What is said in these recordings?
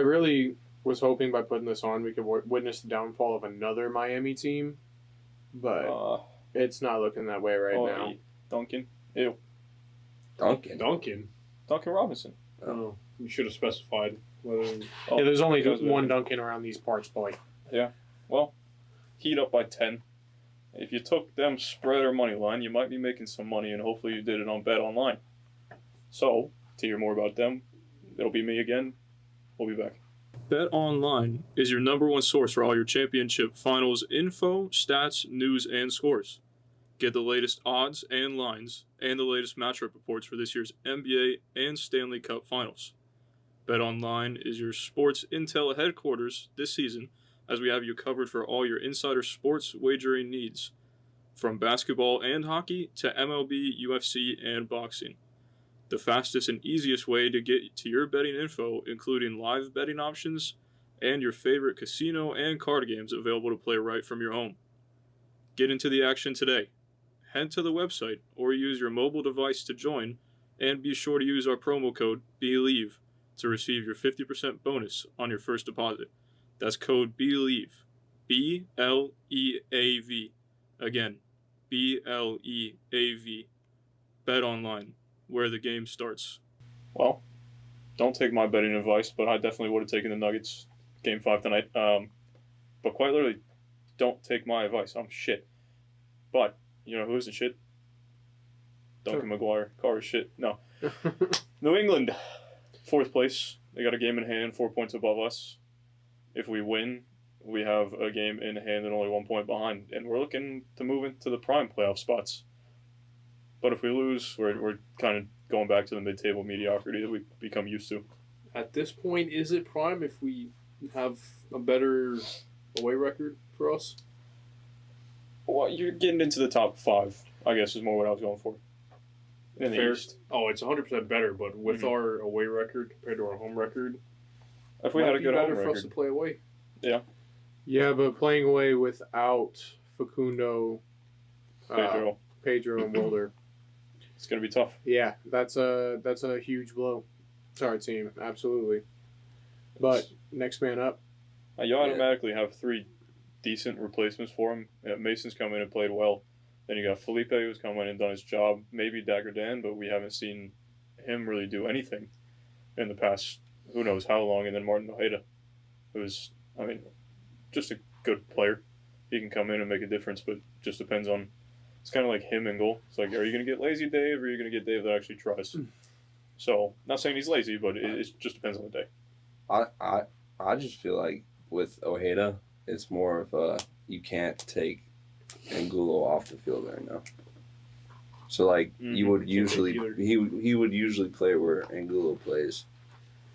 really was hoping by putting this on we could witness the downfall of another Miami team, but it's not looking that way right now. Duncan. Ew. Duncan Robinson. Oh, you should have specified whether. Yeah, there's only one Duncan around these parts, boy. Yeah. Well, Heat up by 10. If you took them spread or money line, you might be making some money, and hopefully you did it on Bet Online. So, to hear more about them, it'll be me again. We'll be back. Bet Online is your #1 source for all your championship finals info, stats, news, and scores. Get the latest odds and lines and the latest matchup reports for this year's NBA and Stanley Cup finals. Bet Online is your sports intel headquarters this season, as we have you covered for all your insider sports wagering needs, from basketball and hockey to MLB, UFC, and boxing. The fastest and easiest way to get to your betting info, including live betting options and your favorite casino and card games available to play right from your home. Get into the action today. Head to the website or use your mobile device to join, and be sure to use our promo code BELIEVE to receive your 50% bonus on your first deposit. That's code BELIEVE, BLEAV. Again, BLEAV. Bet Online, where the game starts. Well, don't take my betting advice, but I definitely would have taken the Nuggets Game 5 tonight. But quite literally, don't take my advice. I'm shit. But you know who isn't shit? Duncan McGuire. Carr is shit. No. New England, 4th place. They got a game in hand, 4 points above us. If we win, we have a game in hand and only 1 point behind. And we're looking to move into the prime playoff spots. But if we lose, we're kind of going back to the mid-table mediocrity that we've become used to. At this point, is it prime if we have a better away record for us? Well, you're getting into the top 5, I guess, is more what I was going for. In the East. Oh, it's 100% better, but with our away record compared to our home record, if we had a good home record, for us to play away. Yeah. Yeah, but playing away without Facundo, Pedro, and Wilder, it's going to be tough. Yeah, that's a huge blow to our team, absolutely. But next man up. You automatically have 3 decent replacements for him. Mason's come in and played well. Then you got Felipe, who's come in and done his job. Maybe Dagger Dan, but we haven't seen him really do anything in the past who knows how long. And then Martin Ojeda, who's, just a good player. He can come in and make a difference, but just depends on, it's kind of like him in goal. It's like, are you going to get lazy Dave, or are you going to get Dave that actually tries? So, not saying he's lazy, but it just depends on the day. I just feel like with Ojeda, it's more of a, you can't take Angulo off the field right now. So like you would usually he would usually play where Angulo plays,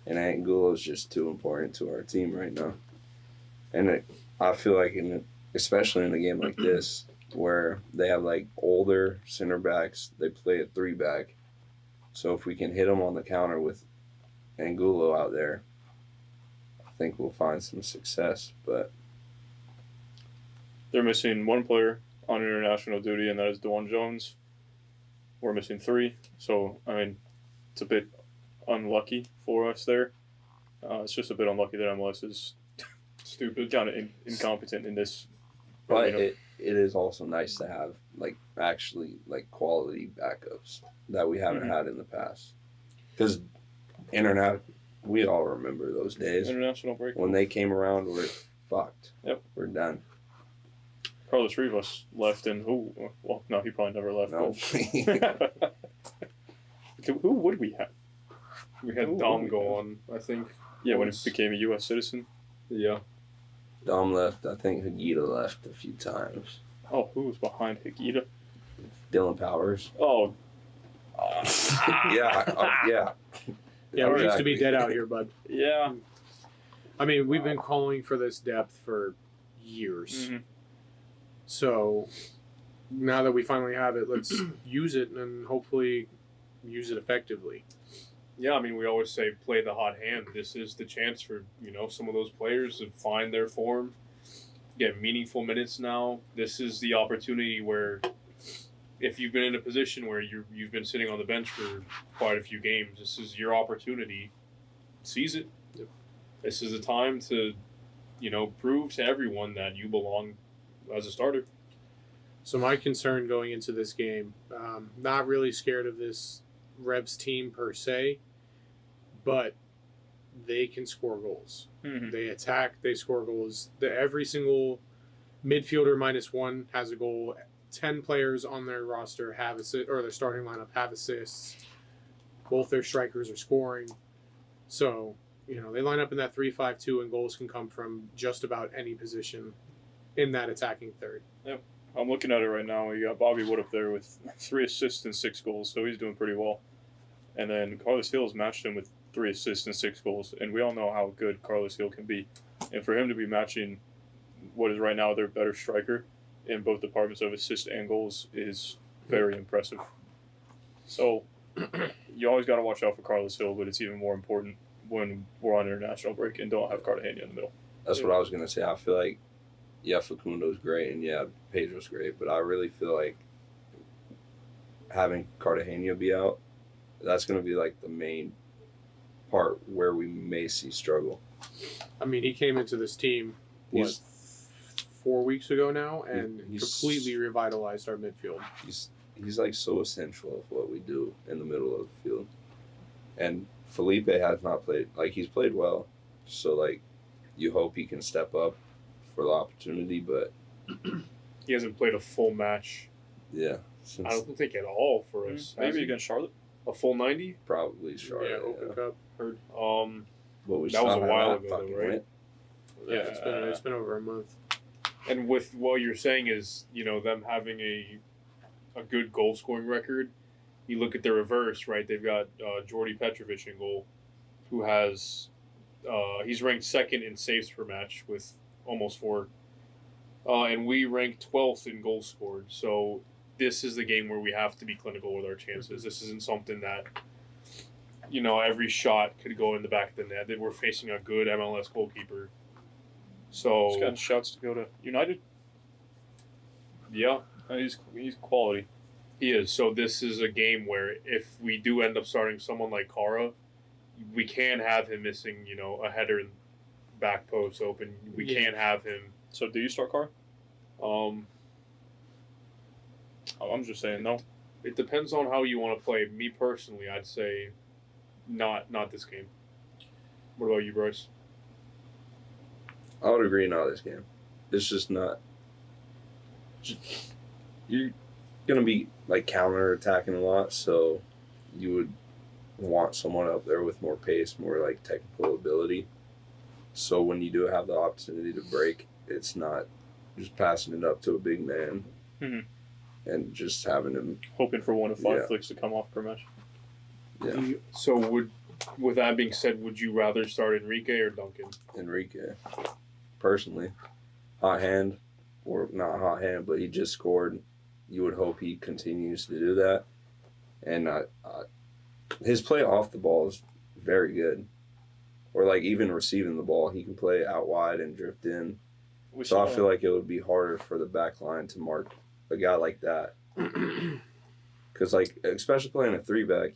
and Angulo is just too important to our team right now. And I feel like especially in a game like this where they have like older center backs, they play a 3-back. So if we can hit them on the counter with Angulo out there, I think we'll find some success. But they're missing 1 player on international duty, and that is DeJuan Jones. We're missing 3. So, it's a bit unlucky for us there. It's just a bit unlucky that MLS is stupid, kind of incompetent in this. But it is also nice to have, actually quality backups that we haven't had in the past. Because we all remember those days. International break. When they came around, we're fucked. Yep. We're done. Carlos Rivas left, and no, he probably never left. No. Who would we have? We had Dom go on, I think. Yeah, when he became a U.S. citizen. Yeah. Dom left. I think Higuita left a few times. Oh, who was behind Higuita? Dylan Powers. Oh. Yeah. Yeah, we used to be dead out here, bud. Yeah. We've been calling for this depth for years. Mm-hmm. So now that we finally have it, let's use it and hopefully use it effectively. Yeah, we always say play the hot hand. This is the chance for, some of those players to find their form, get meaningful minutes now. This is the opportunity where if you've been in a position where you've been sitting on the bench for quite a few games, this is your opportunity. Seize it. Yep. this is a time to, prove to everyone that you belong as a starter. So my concern going into this game, not really scared of this Revs team per se, but they can score goals. Mm-hmm. They attack, they score goals. Every single midfielder -1 has a goal. 10 players on their roster have assist, or their starting lineup have assists. Both their strikers are scoring. So, they line up in that 3-5-2, and goals can come from just about any position in that attacking third. Yep. I'm looking at it right now. You got Bobby Wood up there with 3 assists and 6 goals, so he's doing pretty well. And then Carlos Hills matched him with 3 assists and 6 goals, and we all know how good Carlos Hill can be. And for him to be matching what is right now their better striker in both departments of assists and goals is very impressive. So you always got to watch out for Carlos Hill, but it's even more important when we're on international break and don't have Cartagena in the middle. That's what I was going to say. I feel like, yeah, Facundo's great and, yeah, Pedro's great, but I really feel like having Cartagena be out, that's going to be like the main part where we may see struggle. I mean, he came into this team 4 weeks ago now and completely revitalized our midfield. He's like so essential of what we do in the middle of the field. And Felipe has not played, like he's played well. So like you hope he can step up for the opportunity, but he hasn't played a full match. Yeah. I don't think at all for us. Maybe against Charlotte. A full 90? Probably Charlotte. Yeah, Open Cup. Heard. But we that was a while ago, though, right? Went. Yeah, it's been over a month. And with what you're saying is, them having a good goal scoring record. You look at the reverse, right? They've got Jordi Petrovic in goal, who has he's ranked second in saves per match with almost 4, and we rank 12th in goals scored. So this is the game where we have to be clinical with our chances. This isn't something that every shot could go in the back of the net. We're facing a good MLS goalkeeper. So he's got shouts to go to United. Yeah, he's quality. He is. So this is a game where if we do end up starting someone like Kara, we can't have him missing, a header and back post open. We can't have him. So do you start Kara? I'm just saying no. It depends on how you want to play. Me personally, I'd say not this game. What about you, Bryce? I would agree, not this game. It's just not. You're gonna be like counter attacking a lot, so you would want someone up there with more pace, more like technical ability. So when you do have the opportunity to break, it's not just passing it up to a big man and just having him hoping for 1 of 5 flicks to come off per match. Yeah. So with that being said, would you rather start Enrique or Duncan? Enrique, personally, hot hand, or not hot hand, but he just scored. You would hope he continues to do that, and his play off the ball is very good, or like even receiving the ball, he can play out wide and drift in. So I feel like it would be harder for the back line to mark a guy like that, because like especially playing a 3-back,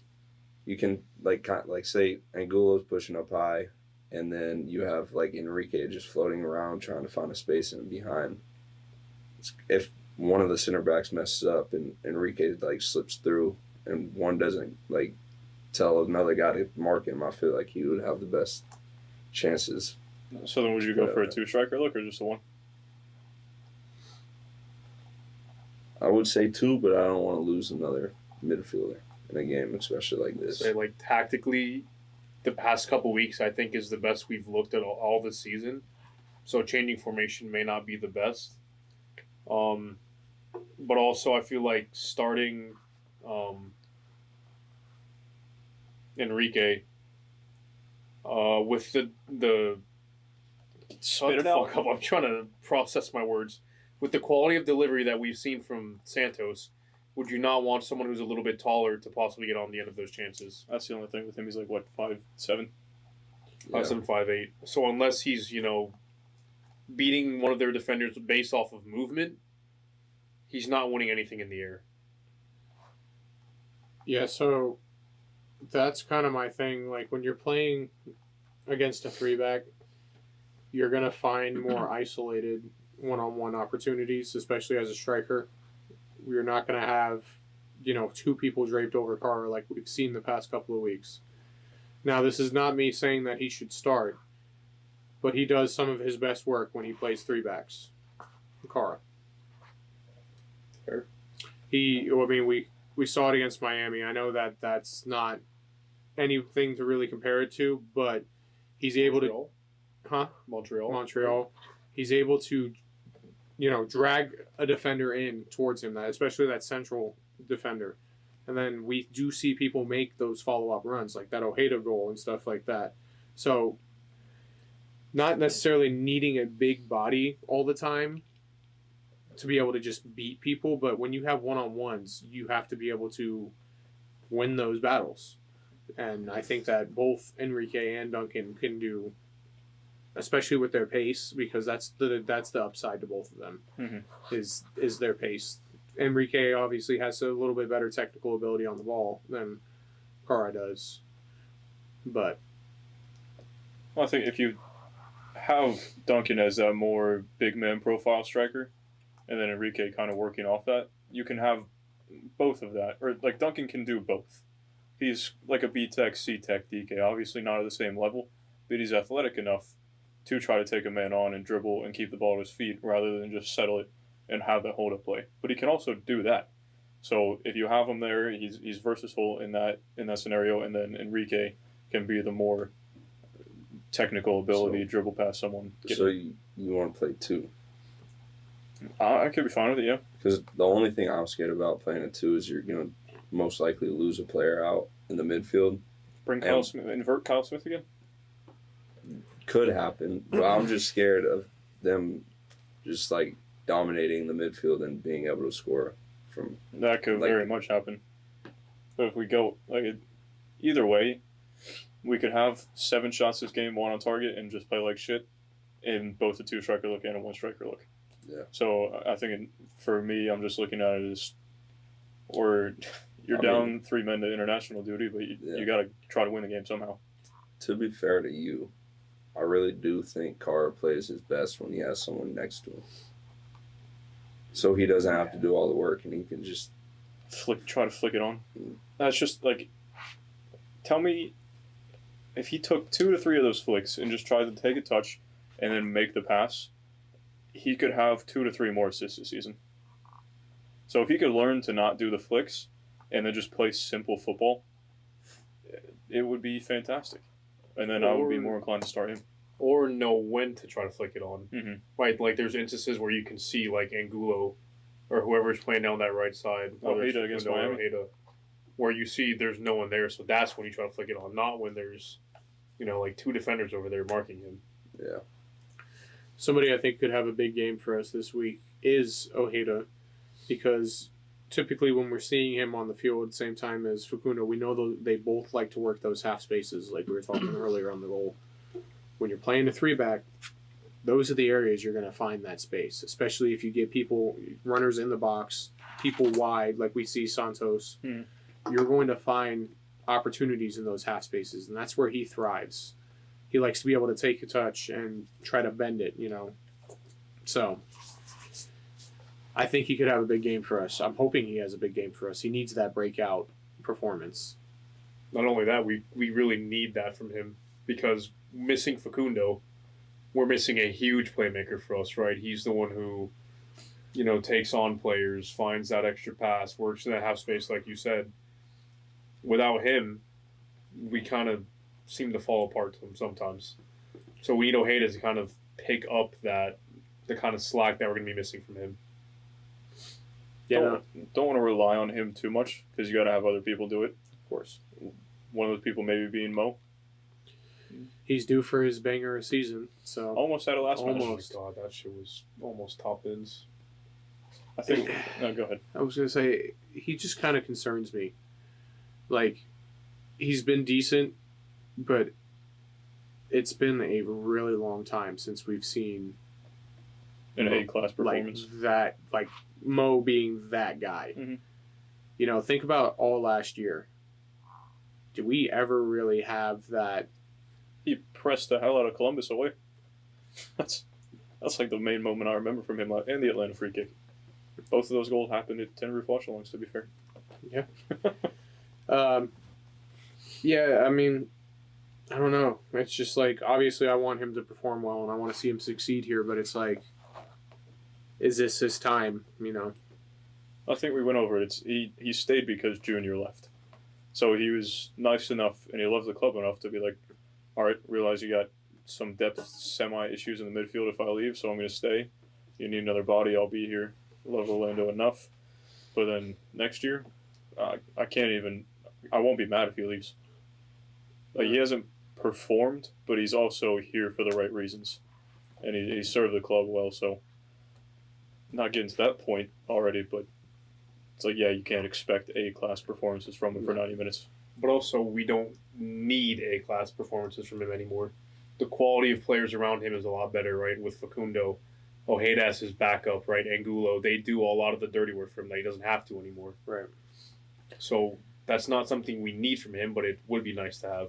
you can like say Angulo's pushing up high, and then you have like Enrique just floating around trying to find a space in behind. If one of the center backs messes up and Enrique like slips through, and one doesn't like tell another guy to mark him, I feel like he would have the best chances. So then would you go for a 2-striker look or just a 1? I would say 2, but I don't want to lose another midfielder in a game, especially like this. So, like tactically, the past couple weeks I think is the best we've looked at all this season. So changing formation may not be the best. But also I feel like starting Enrique with the spit it out. I'm trying to process my words. With the quality of delivery that we've seen from Santos, would you not want someone who's a little bit taller to possibly get on the end of those chances? That's the only thing with him. He's like, what, 5'7"? 5'7", 5'8". So unless he's, beating one of their defenders based off of movement, he's not winning anything in the air. Yeah, so that's kind of my thing. Like when you're playing against a 3-back, you're going to find more isolated one-on-one opportunities, especially as a striker. You're not going to have, 2 people draped over Carr like we've seen the past couple of weeks. Now, this is not me saying that he should start, but he does some of his best work when he plays 3-backs. Carr. Fair. We saw it against Miami. I know that that's not anything to really compare it to, but he's able to... Montreal. He's able to, drag a defender in towards him, especially that central defender. And then we do see people make those follow-up runs, like that Ojeda goal and stuff like that. So, not necessarily needing a big body all the time to be able to just beat people, but when you have one-on-ones, you have to be able to win those battles. And I think that both Enrique and Duncan can do, especially with their pace, because that's the upside to both of them, is their pace. Enrique obviously has a little bit better technical ability on the ball than Cara does. But I think if you have Duncan as a more big man profile striker, and then Enrique kind of working off that, you can have both of that. Or like Duncan can do both. He's like a B-Tech, C-Tech DK, obviously not at the same level, but he's athletic enough to try to take a man on and dribble and keep the ball at his feet rather than just settle it and have that hold-up play. But he can also do that. So if you have him there, he's versatile in that scenario, and then Enrique can be the more technical ability, dribble past someone. So you want to play 2? I could be fine with it, yeah. Because the only thing I'm scared about playing a 2 is you're going to most likely lose a player out in the midfield. Bring Kyle Smith, invert Kyle Smith again? Could happen, but I'm just scared of them just like dominating the midfield and being able to score from. That could very much happen. But if we go either way, we could have 7 shots this game, 1 on target, and just play like shit in both a 2 striker look and a 1 striker look. Yeah. So I think for me, I'm just looking at it as, or you're down 3 men to international duty, but you got to try to win the game somehow. To be fair to you, I really do think Carr plays his best when he has someone next to him. So he doesn't have to do all the work and he can just try to flick it on. That's just like, tell me if he took 2 to 3 of those flicks and just tried to take a touch and then make the pass, he could have 2 to 3 more assists this season. So if he could learn to not do the flicks and then just play simple football, it would be fantastic. And then I would be more inclined to start him. Or know when to try to flick it on. Mm-hmm. Right, like there's instances where you can see like Angulo or whoever's playing down that right side. Ojeda against Miami. Where you see there's no one there, so that's when you try to flick it on, not when there's, like 2 defenders over there marking him. Yeah. Somebody I think could have a big game for us this week is Ojeda, because typically when we're seeing him on the field at the same time as Facundo, we know they both like to work those half spaces like we were talking earlier on the goal. When you're playing a 3-back, those are the areas you're going to find that space, especially if you get people, runners in the box, people wide like we see Santos. You're going to find opportunities in those half spaces, and that's where he thrives. He likes to be able to take a touch and try to bend it, So I think he could have a big game for us. I'm hoping he has a big game for us. He needs that breakout performance. Not only that, we really need that from him, because missing Facundo, we're missing a huge playmaker for us, right? He's the one who, takes on players, finds that extra pass, works in that half space, like you said. Without him, we kind of seem to fall apart to him sometimes. So we need Ojeda to kind of pick up the kind of slack that we're going to be missing from him. Yeah. Don't want to rely on him too much, because you got to have other people do it. Of course. One of those people maybe being Mo. He's due for his banger of season. So almost had a last match. Oh my god, that shit was almost top bins. I think. No, go ahead. I was gonna say he just kind of concerns me. Like, he's been decent, but it's been a really long time since we've seen an A-class performance. Like Mo being that guy. Mm-hmm. Think about all last year. Did we ever really have that he pressed the hell out of Columbus away. That's like the main moment I remember from him, and the Atlanta free kick. Both of those goals happened at Tenerife watch-alongs, to be fair. Yeah. Yeah, I mean, I don't know. It's just like, obviously I want him to perform well and I want to see him succeed here, but it's like, is this his time, you know? I think we went over it. He stayed because Junior left. So he was nice enough and he loved the club enough to be like, all right, realize you got some depth semi-issues in the midfield if I leave, so I'm going to stay. You need another body, I'll be here. Love Orlando enough. But then next year, I won't be mad if he leaves. Like, he hasn't performed, but he's also here for the right reasons. And he served the club well, so not getting to that point already, but it's like, yeah, you can't expect A-class performances from him for 90 minutes. But also, we don't need A-class performances from him anymore. The quality of players around him is a lot better, right? With Facundo, Ojeda as his backup, right? Angulo, they do a lot of the dirty work for him that he doesn't have to anymore. Right. So that's not something we need from him, but it would be nice to have.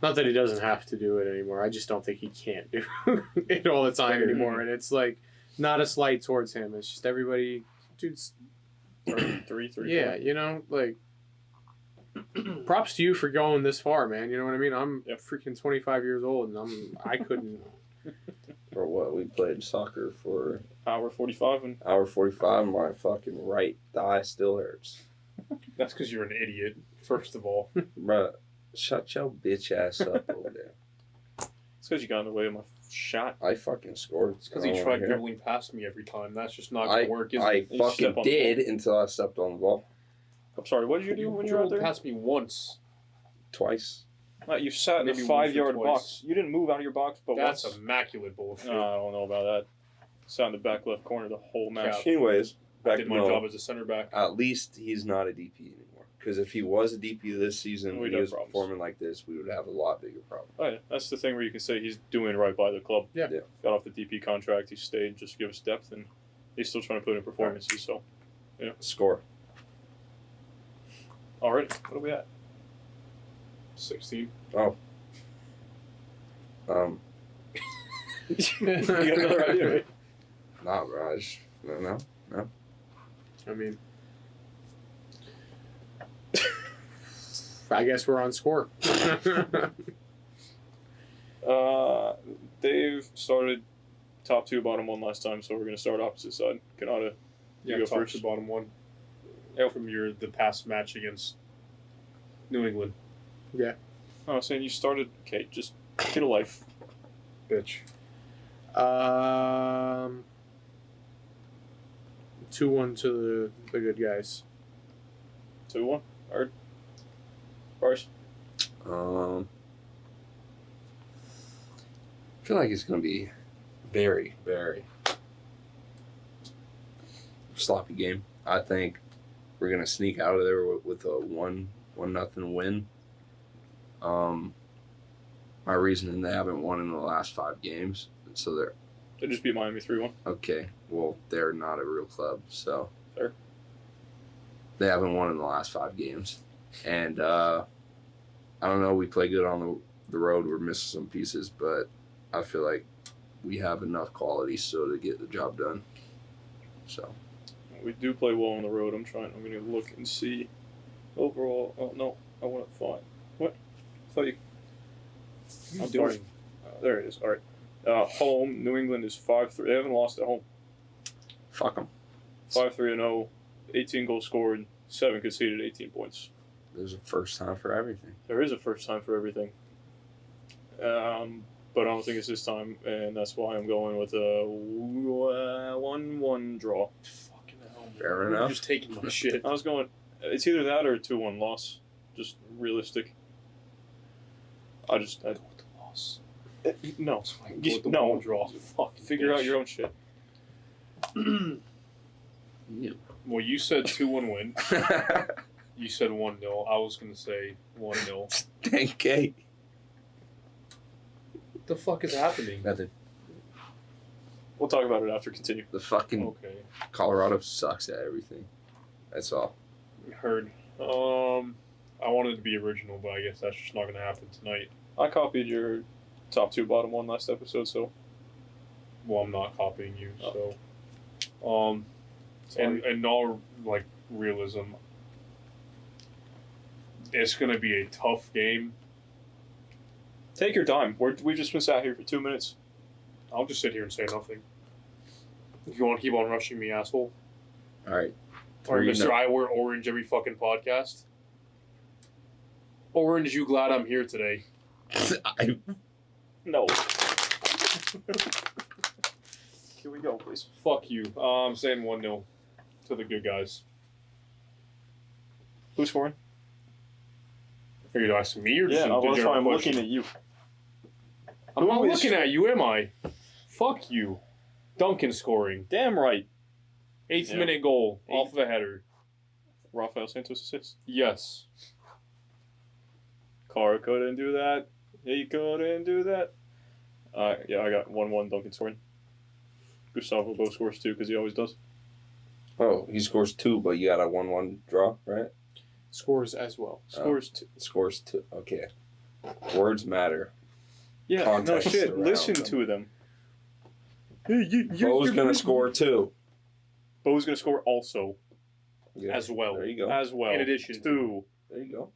Not that he doesn't have to do it anymore. I just don't think he can't do it all the time anymore. And it's like, not a slight towards him. It's just everybody, dude's 33. Yeah, you know, like, props to you for going this far, man. You know what I mean? I'm freaking 25 years old, and I couldn't. For what? We played soccer for Hour 45 and hour 45, and my fucking right thigh still hurts. That's because you're an idiot, first of all. Bruh, shut your bitch ass up over there. it's because you got in the way of my shot. I fucking scored. It's because he Oh, tried here. dribbling past me every time. That's just not going to work, is I it? You fucking step on the did ball. until I stepped on the ball. I'm sorry, what did you do when you were out dribbled there? past me once. Twice. You sat in Maybe the once or 5-yard twice. box. You didn't move out of your box, but That's once. immaculate bullshit. I don't know about that. Sat in the back left corner the whole match. Yeah. Anyways, I back did to my Mo. job as a center back. At least he's not a DP anymore. Because if he was a DP this season, We'd when he have was problems. performing like this, we would have a lot bigger problem. Oh, yeah. That's the thing where you can say he's doing right by the club. Yeah. Got off the DP contract, he stayed just to give us depth, and he's still trying to put in performances. So, Score. all right, what are we at? 16. You got another idea, right? Nah, bro. No. I mean, I guess we're on score. Dave started top 2, bottom 1 last time, so we're going to start opposite side. Cannata, Yeah, go top first. to bottom one. Yep. From the past match against New England. I was saying you started. Okay, just get a life. Bitch. 2-1 to the good guys. 2-1. Hard. Bryce. I feel like it's going to be very, very sloppy game. I think we're going to sneak out of there with a 1-0 win. My reason they haven't won in the last 5 games, so they're They just beat Miami 3-1. okay. Well, they're not a real club, so Fair. They haven't won in the last 5 games, and I don't know. We play good on the road. We're missing some pieces, but I feel like we have enough quality so to get the job done. So We do play well on the road. I'm going to look and see overall. Oh, no. I want to find. What? I thought you. What are you sorry. doing? There it is. All right. Home, New England is 5-3. They haven't lost at home. fuck them. 5-3-0, 18 goals scored, 7 conceded, 18 points. There's a first time for everything. There is a first time for everything. But I don't think it's this time, and that's why I'm going with a 1-1 draw. Fucking hell, man. Fair You're enough. just taking my shit. I was going. It's either that or a 2-1 loss. Just realistic. Go with the loss. No. Go with the No. one draw. Fucking Figure out bitch. your own shit. Well, you said 2-1 win. You said 1-0. I was going to say 1-0. Thank you. What the fuck is happening? Nothing. We'll talk about it after. Continue. The fucking Okay. Colorado sucks at everything. That's all. Heard. I wanted to be original, but I guess that's just not going to happen tonight. I copied your top 2, bottom 1 last episode, so. Well, I'm not copying you, Oh. so. Sorry. And all like realism, it's gonna be a tough game. Take your time. We've just been sat here for 2 minutes. I'll just sit here and say nothing. If you want to keep on rushing me, asshole. All right. Or Three Mr. no- I wear orange every fucking podcast. Orange, you glad I'm here today? No. Here we go, please. Fuck you. I'm saying 1-0 to the good guys. Who's scoring? Are you asking me or Yeah, just that's why I'm looking at you. I'm not Who is- looking at you, am I? Fuck you. Duncan scoring. Damn right. 8th Yeah. minute goal Eight. off the header. Rafael Santos assist. Yes. Carr couldn't do that. He couldn't do that. Yeah, I got 1-1 Duncan scoring. Gustavo Bo scores 2 because he always does. Oh, he scores 2, but you got a 1-1 draw, right? Scores as well. Scores 2. Scores 2. Okay. Words matter. Yeah, Context no shit. around Listen them. to them. Hey, Bo's gonna score 2. Bo's gonna score also. Yeah. As well. There you go. As well. In addition to. 2. There you go.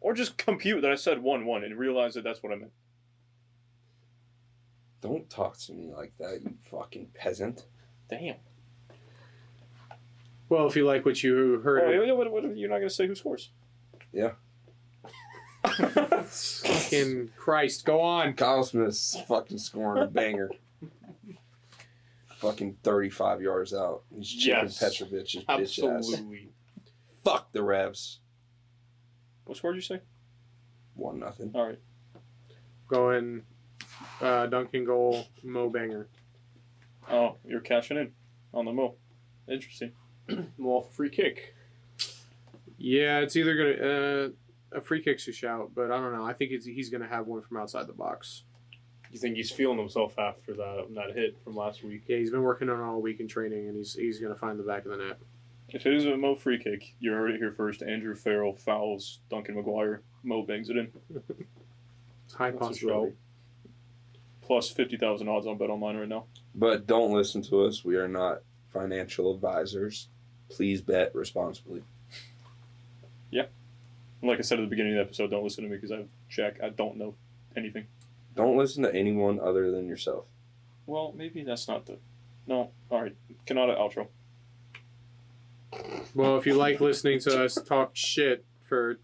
Or just compute that I said 1-1 and realize that that's what I meant. Don't talk to me like that, you fucking peasant. Damn. Well, if you like what you heard, Oh, yeah, what, you're not gonna say who scores? Yeah. fucking Christ, go on. Kyle Smith's fucking scoring a banger. Fucking 35 yards out. He's chipping Yes. Petrovic's bitch ass. Absolutely. Fuck the Revs. What score did you say? 1-0. All right. Going Duncan goal, Mo banger. Oh, you're cashing in on the Mo. Interesting. Well, free kick. Yeah, it's either gonna a free kick's a shout, but I don't know. I think he's gonna have one from outside the box. You think he's feeling himself after that hit from last week? Yeah, he's been working on it all week in training, and he's gonna find the back of the net. If it is a Mo free kick, you heard it here first. Andrew Farrell fouls Duncan McGuire. Mo bangs it in. It's high That's a possibility. Plus 50,000 odds on BetOnline right now. But don't listen to us. We are not financial advisors. Please bet responsibly. Like I said at the beginning of the episode, don't listen to me because I don't know anything. Don't listen to anyone other than yourself. Well, maybe that's not the... No. All right. Cannata outro. Well, if you like listening to us talk shit for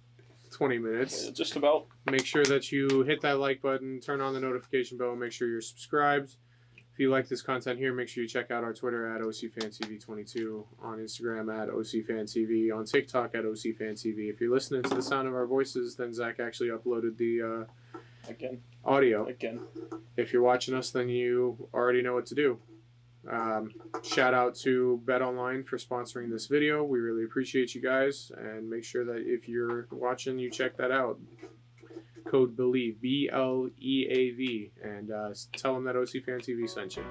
20 minutes, Just about. make sure that you hit that like button, turn on the notification bell, and make sure you're subscribed. If you like this content here, make sure you check out our Twitter at OCFanTV22, on Instagram at OCFanTV, on TikTok at OCFanTV. If you're listening to the sound of our voices, then Zach actually uploaded the audio. Again. If you're watching us, then you already know what to do. Shout out to BetOnline for sponsoring this video. We really appreciate you guys, and make sure that if you're watching, you check that out. Code BELIEVE, BLEAV, and tell them that OCFanTV sent you.